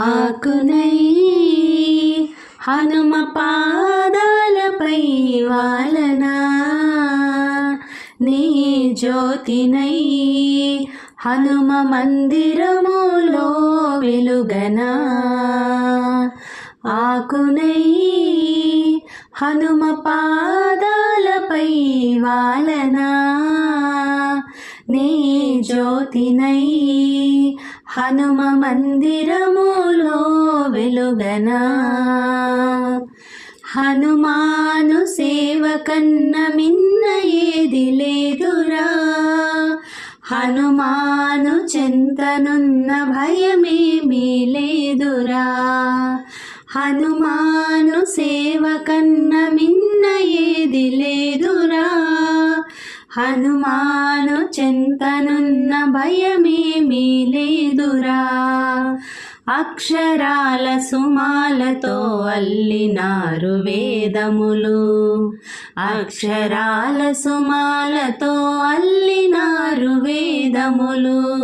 ఆకునై హనుమ పాదాలపై వాలనా, నీ జ్యోతినై హనుమ మందిరములో వెలుగనా. ఆకునై హనుమ పాదాలపై వాలనా, నీ జ్యోతినై హనుమ మందిరములో వెలుగనా. హనుమాను సేవ కన్న మిన్న ఏది లేదురా, హనుమాను చెంతనున్న భయమేమీ లేదురా. హనుమాను సేవ కన్న మిన్న ఏది లేదురా, హనుమాను చెంతనున్న భయమేమీ లేదురా. అక్షరాల సుమాలతో అల్లినారు వేదములు, అక్షరాల సుమాలతో అల్లినారు వేదములు.